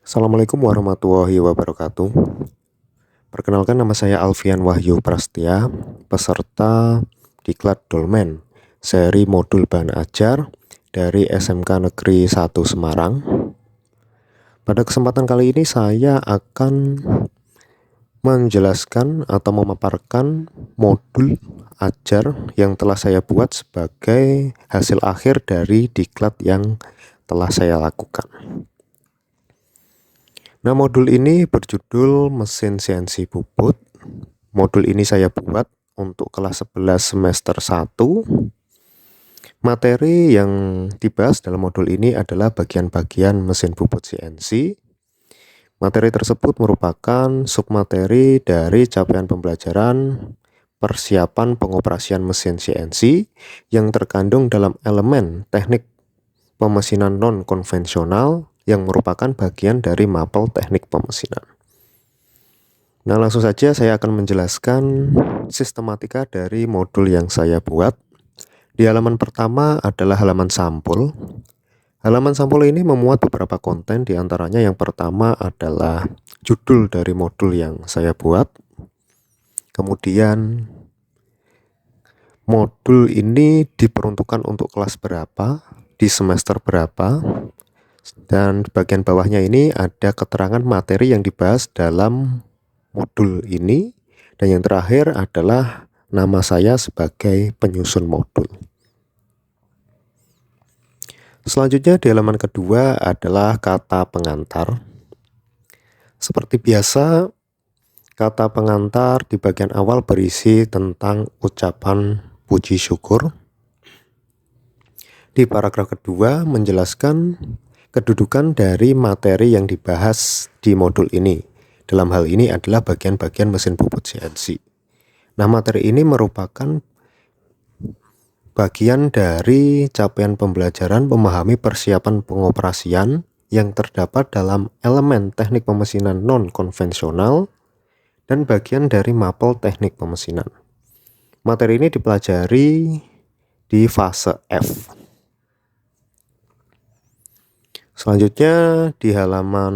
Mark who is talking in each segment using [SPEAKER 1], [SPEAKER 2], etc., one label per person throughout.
[SPEAKER 1] Assalamualaikum warahmatullahi wabarakatuh. Perkenalkan, nama saya Alfian Wahyu Prastia, peserta Diklat Dolmen, seri modul bahan ajar dari SMK Negeri 1 Semarang. Pada kesempatan kali ini saya akan menjelaskan atau memaparkan modul ajar yang telah saya buat sebagai hasil akhir dari diklat yang telah saya lakukan. Nah, modul ini berjudul mesin CNC bubut. Modul ini saya buat untuk kelas 11 semester 1. Materi yang dibahas dalam modul ini adalah bagian-bagian mesin bubut CNC. Materi tersebut merupakan submateri dari capaian pembelajaran persiapan pengoperasian mesin CNC yang terkandung dalam elemen teknik pemesinan non-konvensional yang merupakan bagian dari mapel teknik pemesinan. Nah, langsung saja saya akan menjelaskan sistematika dari modul yang saya buat. Di halaman pertama adalah halaman sampul. Halaman sampul ini memuat beberapa konten, diantaranya yang pertama adalah judul dari modul yang saya buat. Kemudian modul ini diperuntukkan untuk kelas berapa, di semester berapa. Dan di bagian bawahnya ini ada keterangan materi yang dibahas dalam modul ini. Dan yang terakhir adalah nama saya sebagai penyusun modul. Selanjutnya di halaman kedua adalah kata pengantar. Seperti biasa, kata pengantar di bagian awal berisi tentang ucapan puji syukur. Di paragraf kedua menjelaskan kedudukan dari materi yang dibahas di modul ini. Dalam hal ini adalah bagian-bagian mesin bubut CNC. Nah, materi ini merupakan bagian dari capaian pembelajaran memahami persiapan pengoperasian yang terdapat dalam elemen teknik pemesinan non-konvensional dan bagian dari mapel teknik pemesinan. Materi ini dipelajari di fase F. Selanjutnya di halaman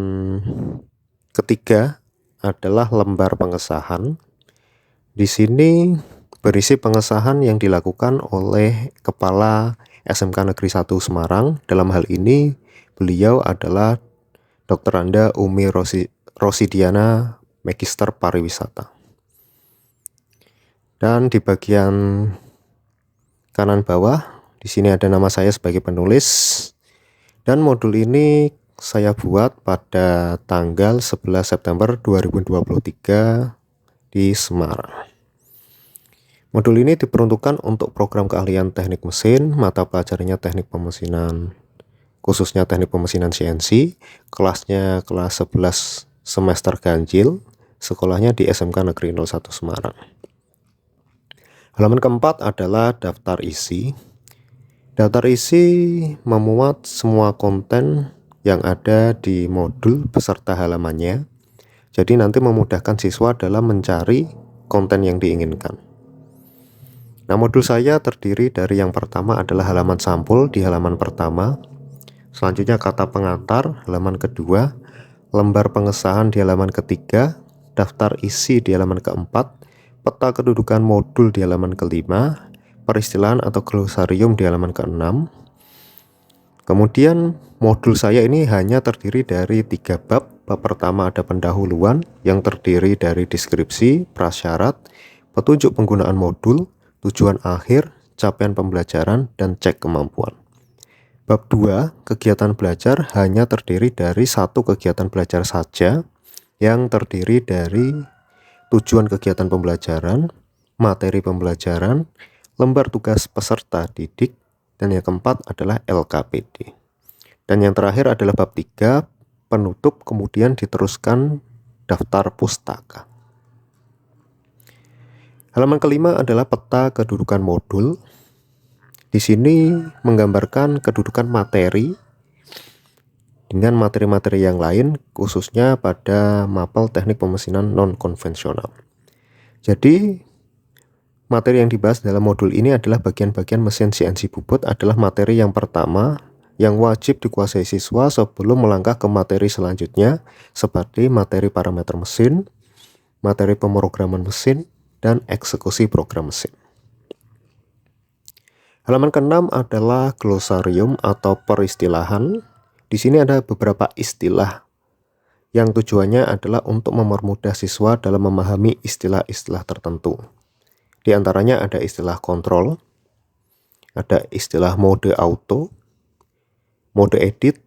[SPEAKER 1] ketiga adalah lembar pengesahan. Di sini berisi pengesahan yang dilakukan oleh Kepala SMK Negeri 1 Semarang. Dalam hal ini beliau adalah Dr. Anda Umi Rosidiana, Magister Pariwisata. Dan di bagian kanan bawah di sini ada nama saya sebagai penulis. Dan modul ini saya buat pada tanggal 11 September 2023 di Semarang. Modul ini diperuntukkan untuk program keahlian teknik mesin, mata pelajarannya teknik pemesinan, khususnya teknik pemesinan CNC, kelasnya kelas 11 semester ganjil, sekolahnya di SMK Negeri 01 Semarang. Halaman keempat adalah daftar isi. Daftar isi memuat semua konten yang ada di modul beserta halamannya. Jadi nanti memudahkan siswa dalam mencari konten yang diinginkan. Nah, modul saya terdiri dari yang pertama adalah halaman sampul di halaman pertama. Selanjutnya kata pengantar halaman kedua, lembar pengesahan di halaman ketiga, daftar isi di halaman keempat, peta kedudukan modul di halaman kelima, peristilahan atau glosarium di halaman ke-6. Kemudian modul saya ini hanya terdiri dari 3 bab. Bab pertama ada pendahuluan yang terdiri dari deskripsi, prasyarat, petunjuk penggunaan modul, tujuan akhir, capaian pembelajaran, dan cek kemampuan. Bab 2, kegiatan belajar, hanya terdiri dari 1 kegiatan belajar saja yang terdiri dari tujuan kegiatan pembelajaran, materi pembelajaran, lembar tugas peserta didik, dan yang keempat adalah LKPD. Dan yang terakhir adalah bab 3, penutup, kemudian diteruskan daftar pustaka. Halaman kelima adalah peta kedudukan modul. Di sini menggambarkan kedudukan materi dengan materi-materi yang lain, khususnya pada mapel teknik pemesinan non-konvensional. Jadi materi yang dibahas dalam modul ini adalah bagian-bagian mesin CNC bubut adalah materi yang pertama yang wajib dikuasai siswa sebelum melangkah ke materi selanjutnya seperti materi parameter mesin, materi pemrograman mesin, dan eksekusi program mesin. Halaman ke-6 adalah glosarium atau peristilahan. Di sini ada beberapa istilah yang tujuannya adalah untuk mempermudah siswa dalam memahami istilah-istilah tertentu. Di antaranya ada istilah kontrol, ada istilah mode auto, mode edit,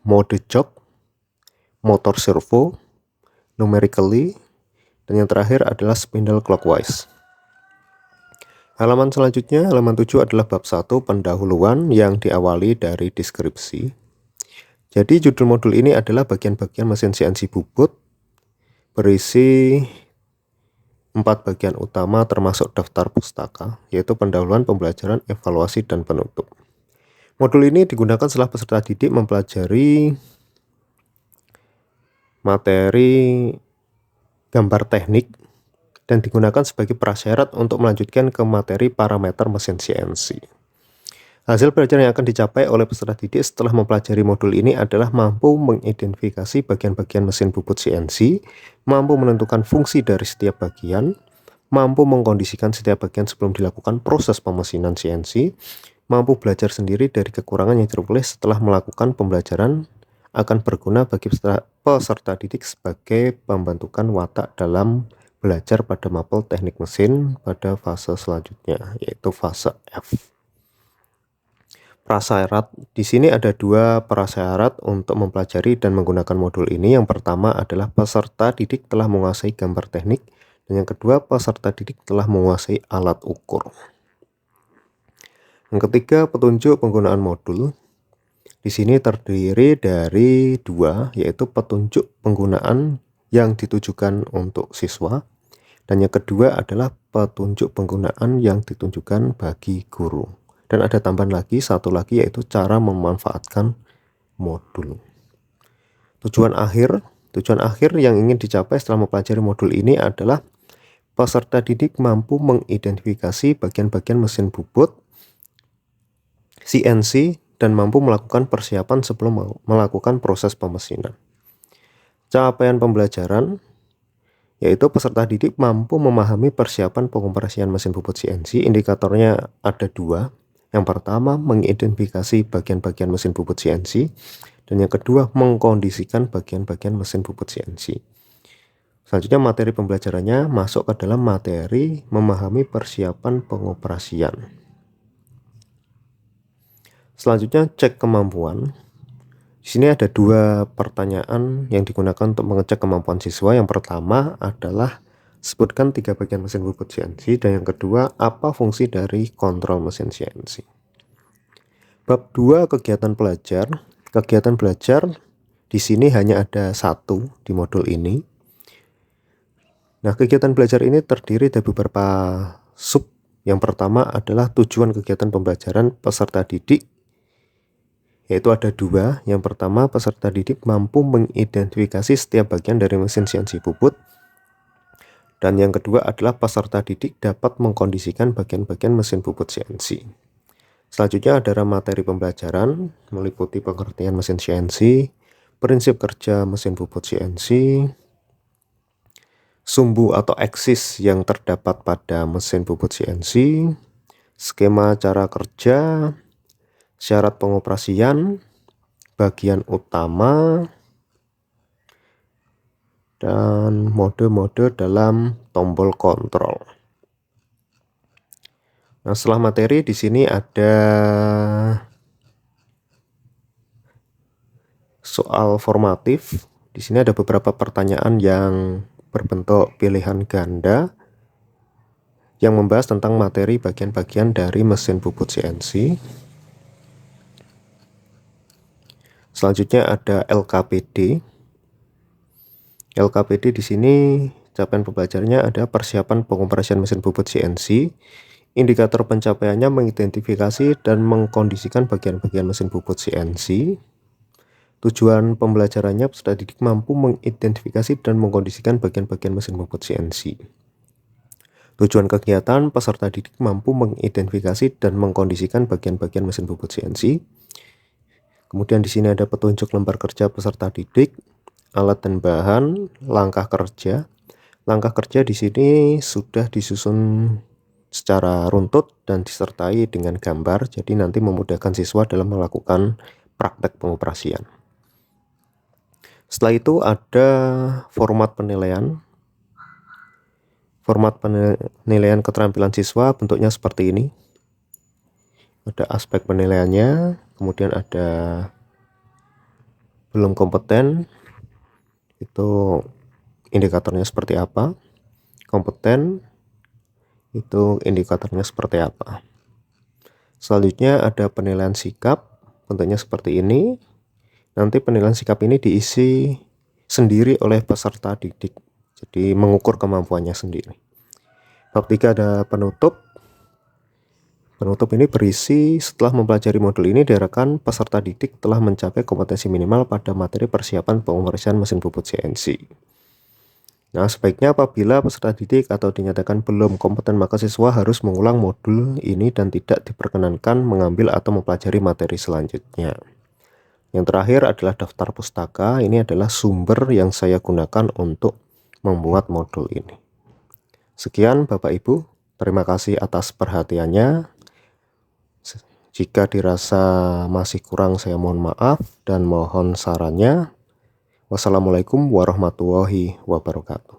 [SPEAKER 1] mode jog, motor servo, numerically, dan yang terakhir adalah spindle clockwise. Halaman selanjutnya, halaman 7 adalah bab 1 pendahuluan yang diawali dari deskripsi. Jadi judul modul ini adalah bagian-bagian mesin CNC bubut berisi 4 bagian utama termasuk daftar pustaka, yaitu pendahuluan, pembelajaran, evaluasi, dan penutup. Modul ini digunakan setelah peserta didik mempelajari materi gambar teknik dan digunakan sebagai prasyarat untuk melanjutkan ke materi parameter mesin CNC. Hasil pelajaran yang akan dicapai oleh peserta didik setelah mempelajari modul ini adalah mampu mengidentifikasi bagian-bagian mesin bubut CNC, mampu menentukan fungsi dari setiap bagian, mampu mengkondisikan setiap bagian sebelum dilakukan proses pemesinan CNC, mampu belajar sendiri dari kekurangan yang diperoleh setelah melakukan pembelajaran, akan berguna bagi peserta didik sebagai pembentukan watak dalam belajar pada mapel teknik mesin pada fase selanjutnya, yaitu fase F. Prasyarat, di sini ada 2 prasyarat untuk mempelajari dan menggunakan modul ini. Yang pertama adalah peserta didik telah menguasai gambar teknik, dan yang kedua peserta didik telah menguasai alat ukur. Yang ketiga, petunjuk penggunaan modul. Di sini terdiri dari 2, yaitu petunjuk penggunaan yang ditujukan untuk siswa, dan yang kedua adalah petunjuk penggunaan yang ditujukan bagi guru. Dan ada tambahan lagi, satu lagi, yaitu cara memanfaatkan modul. Tujuan akhir yang ingin dicapai setelah mempelajari modul ini adalah peserta didik mampu mengidentifikasi bagian-bagian mesin bubut CNC dan mampu melakukan persiapan sebelum melakukan proses pemesinan. Capaian pembelajaran, yaitu peserta didik mampu memahami persiapan pengoperasian mesin bubut CNC. Indikatornya ada 2. Yang pertama, mengidentifikasi bagian-bagian mesin bubut CNC, dan yang kedua, mengkondisikan bagian-bagian mesin bubut CNC. Selanjutnya, materi pembelajarannya masuk ke dalam materi memahami persiapan pengoperasian. Selanjutnya, cek kemampuan. Di sini ada 2 pertanyaan yang digunakan untuk mengecek kemampuan siswa. Yang pertama adalah sebutkan 3 bagian mesin bubut CNC, dan yang kedua, apa fungsi dari kontrol mesin CNC. Bab 2 kegiatan belajar. Kegiatan belajar di sini hanya ada 1 di modul ini. Nah, kegiatan belajar ini terdiri dari beberapa sub. Yang pertama adalah tujuan kegiatan pembelajaran peserta didik, yaitu ada 2. Yang pertama, peserta didik mampu mengidentifikasi setiap bagian dari mesin CNC bubut. Dan yang kedua adalah peserta didik dapat mengkondisikan bagian-bagian mesin bubut CNC. Selanjutnya ada materi pembelajaran meliputi pengertian mesin CNC, prinsip kerja mesin bubut CNC, sumbu atau eksis yang terdapat pada mesin bubut CNC, skema cara kerja, syarat pengoperasian, bagian utama, dan mode-mode dalam tombol kontrol. Nah, setelah materi di sini ada soal formatif. Di sini ada beberapa pertanyaan yang berbentuk pilihan ganda yang membahas tentang materi bagian-bagian dari mesin bubut CNC. Selanjutnya ada LKPD. LKPD di sini capaian pembelajarannya ada persiapan pengoperasian mesin bubut CNC. Indikator pencapaiannya mengidentifikasi dan mengkondisikan bagian-bagian mesin bubut CNC. Tujuan pembelajarannya peserta didik mampu mengidentifikasi dan mengkondisikan bagian-bagian mesin bubut CNC. Tujuan kegiatan peserta didik mampu mengidentifikasi dan mengkondisikan bagian-bagian mesin bubut CNC. Kemudian di sini ada petunjuk lembar kerja peserta didik, alat dan bahan, langkah kerja. Langkah kerja di sini sudah disusun secara runtut dan disertai dengan gambar, jadi nanti memudahkan siswa dalam melakukan praktek pengoperasian. Setelah itu ada format penilaian. Format penilaian keterampilan siswa bentuknya seperti ini. Ada aspek penilaiannya, kemudian ada belum kompeten, itu indikatornya seperti apa, kompeten, itu indikatornya seperti apa. Selanjutnya ada penilaian sikap, bentuknya seperti ini. Nanti penilaian sikap ini diisi sendiri oleh peserta didik, jadi mengukur kemampuannya sendiri. Bab 3 ada penutup. Penutup ini berisi setelah mempelajari modul ini diharapkan peserta didik telah mencapai kompetensi minimal pada materi persiapan pengoperasian mesin bubut CNC. Nah, sebaiknya apabila peserta didik atau dinyatakan belum kompeten, maka siswa harus mengulang modul ini dan tidak diperkenankan mengambil atau mempelajari materi selanjutnya. Yang terakhir adalah daftar pustaka. Ini adalah sumber yang saya gunakan untuk membuat modul ini. Sekian Bapak Ibu, terima kasih atas perhatiannya. Jika dirasa masih kurang, saya mohon maaf dan mohon sarannya. Wassalamualaikum warahmatullahi wabarakatuh.